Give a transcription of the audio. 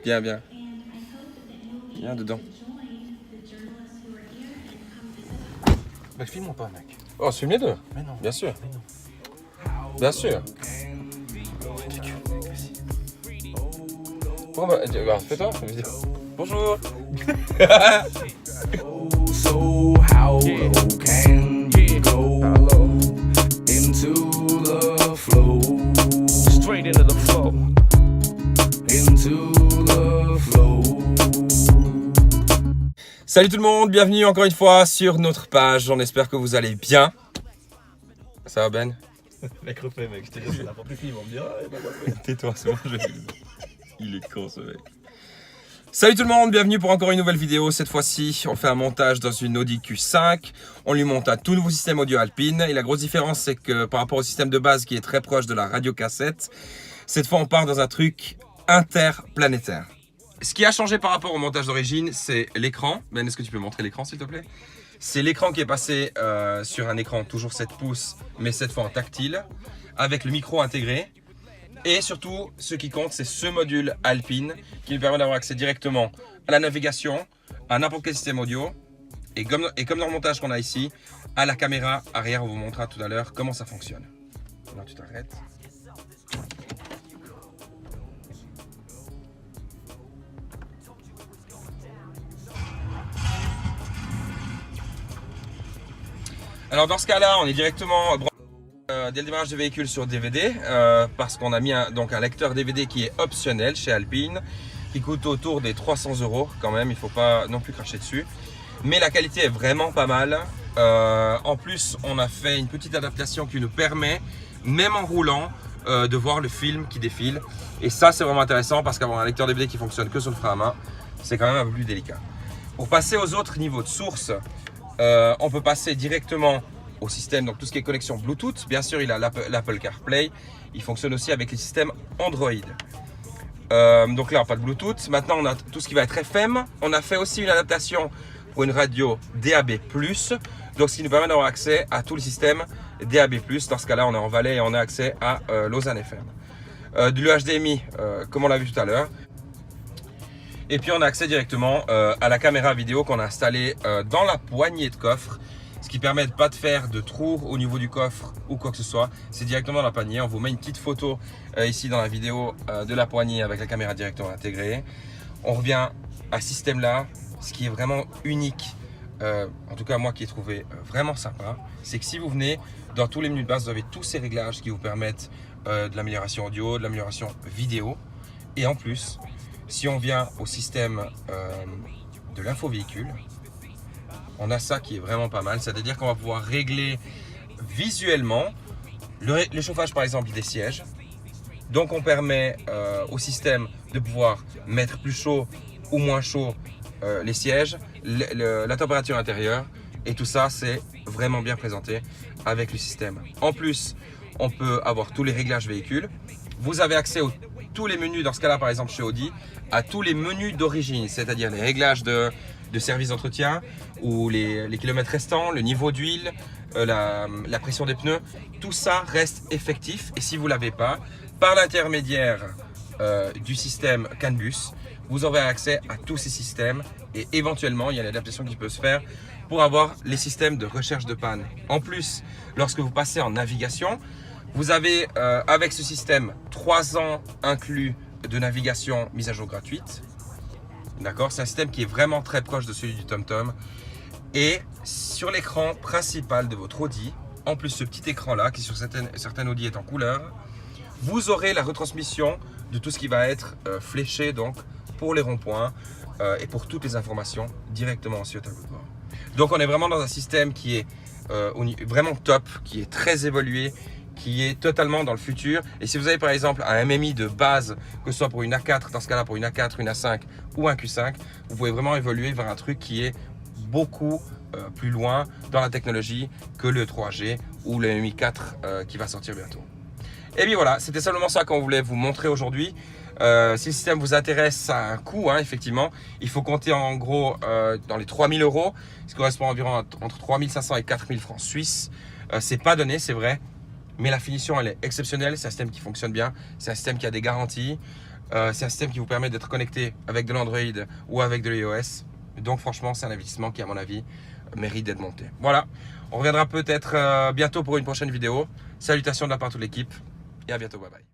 Viens, viens. Viens dedans. Bah, filme-moi pas, mec. Oh, filme les deux. Mais non. Bien sûr. Mais non. Bien sûr. Bon, bah, fais-toi une vidéo. Bonjour. So how low can you go into the flow? Straight into the flow. Into the flow. Salut tout le monde, bienvenue encore une fois sur notre page. On espère que vous allez bien. Ça va Ben? Mec, refais, mec. Je te dis, c'est n'importe qui. Ils vont me dire, ah, bah, Tais-toi, c'est bon, il est con ce mec. Salut tout le monde, bienvenue pour encore une nouvelle vidéo. Cette fois-ci, on fait un montage dans une Audi Q5. On lui monte un tout nouveau système audio Alpine. Et la grosse différence, c'est que par rapport au système de base qui est très proche de la radio cassette, cette fois, on part dans un truc interplanétaire. Ce qui a changé par rapport au montage d'origine, c'est l'écran. Ben, est-ce que tu peux montrer l'écran, s'il te plaît? C'est l'écran qui est passé sur un écran toujours 7 pouces, mais cette fois en tactile, avec le micro intégré. Et surtout, ce qui compte, c'est ce module Alpine qui nous permet d'avoir accès directement à la navigation, à n'importe quel système audio. Et comme dans le montage qu'on a ici, à la caméra arrière, on vous montrera tout à l'heure comment ça fonctionne. Là, tu t'arrêtes. Alors dans ce cas-là, on est directement dès le démarrage du véhicule sur DVD parce qu'on a mis un lecteur DVD qui est optionnel chez Alpine, qui coûte autour des 300 € quand même, il ne faut pas non plus cracher dessus. Mais la qualité est vraiment pas mal. En plus, on a fait une petite adaptation qui nous permet, même en roulant, de voir le film qui défile. Et ça, c'est vraiment intéressant parce qu'avoir un lecteur DVD qui fonctionne que sur le frein à main, c'est quand même un peu plus délicat. Pour passer aux autres niveaux de source, on peut passer directement au système, donc tout ce qui est connexion Bluetooth. Bien sûr, il a l'Apple CarPlay. Il fonctionne aussi avec les systèmes Android. Donc là, pas de Bluetooth. Maintenant, on a tout ce qui va être FM. On a fait aussi une adaptation pour une radio DAB+. Donc, ce qui nous permet d'avoir accès à tout le système DAB+. Dans ce cas-là, on est en Valais et on a accès à Lausanne FM. Du HDMI, comme on l'a vu tout à l'heure. Et puis, on a accès directement à la caméra vidéo qu'on a installée dans la poignée de coffre. Ce qui permet de ne pas de faire de trou au niveau du coffre ou quoi que ce soit. C'est directement dans la poignée. On vous met une petite photo ici dans la vidéo de la poignée avec la caméra directement intégrée. On revient à ce système-là. Ce qui est vraiment unique, en tout cas moi qui ai trouvé vraiment sympa, c'est que si vous venez dans tous les menus de base, vous avez tous ces réglages qui vous permettent de l'amélioration audio, de l'amélioration vidéo. Et en plus, si on vient au système de l'infovéhicule, on a ça qui est vraiment pas mal, c'est-à-dire qu'on va pouvoir régler visuellement le chauffage par exemple des sièges. Donc on permet au système de pouvoir mettre plus chaud ou moins chaud les sièges, la température intérieure, et tout ça c'est vraiment bien présenté avec le système. En plus, on peut avoir tous les réglages véhicules. Vous avez accès à tous les menus, dans ce cas-là par exemple chez Audi, à tous les menus d'origine, c'est-à-dire les réglages de service d'entretien ou les kilomètres restants, le niveau d'huile, la pression des pneus, tout ça reste effectif. Et si vous ne l'avez pas, par l'intermédiaire du système CAN Bus, vous aurez accès à tous ces systèmes et éventuellement il y a l'adaptation qui peut se faire pour avoir les systèmes de recherche de panne. En plus, lorsque vous passez en navigation, vous avez avec ce système 3 ans inclus de navigation mise à jour gratuite. D'accord, c'est un système qui est vraiment très proche de celui du TomTom. Et sur l'écran principal de votre Audi, en plus ce petit écran là qui sur certaines Audi est en couleur, vous aurez la retransmission de tout ce qui va être fléché donc pour les ronds-points et pour toutes les informations directement aussi au tableau de bord. Donc on est vraiment dans un système qui est vraiment top, qui est très évolué, qui est totalement dans le futur. Et si vous avez par exemple un MMI de base, que ce soit pour une A4, dans ce cas-là pour une A4, une A5 ou un Q5, vous pouvez vraiment évoluer vers un truc qui est beaucoup plus loin dans la technologie que le 3G ou le MMI 4 qui va sortir bientôt. Et bien voilà, c'était simplement ça qu'on voulait vous montrer aujourd'hui. Si le système vous intéresse, ça a un coût, hein, effectivement. Il faut compter en gros dans les 3 000 €, ce qui correspond à environ entre 3 500 et 4 000 francs suisses. C'est pas donné, c'est vrai. Mais la finition, elle est exceptionnelle. C'est un système qui fonctionne bien. C'est un système qui a des garanties. C'est un système qui vous permet d'être connecté avec de l'Android ou avec de l'iOS. Donc franchement, c'est un investissement qui, à mon avis, mérite d'être monté. Voilà, on reviendra peut-être bientôt pour une prochaine vidéo. Salutations de la part de toute l'équipe et à bientôt, bye bye.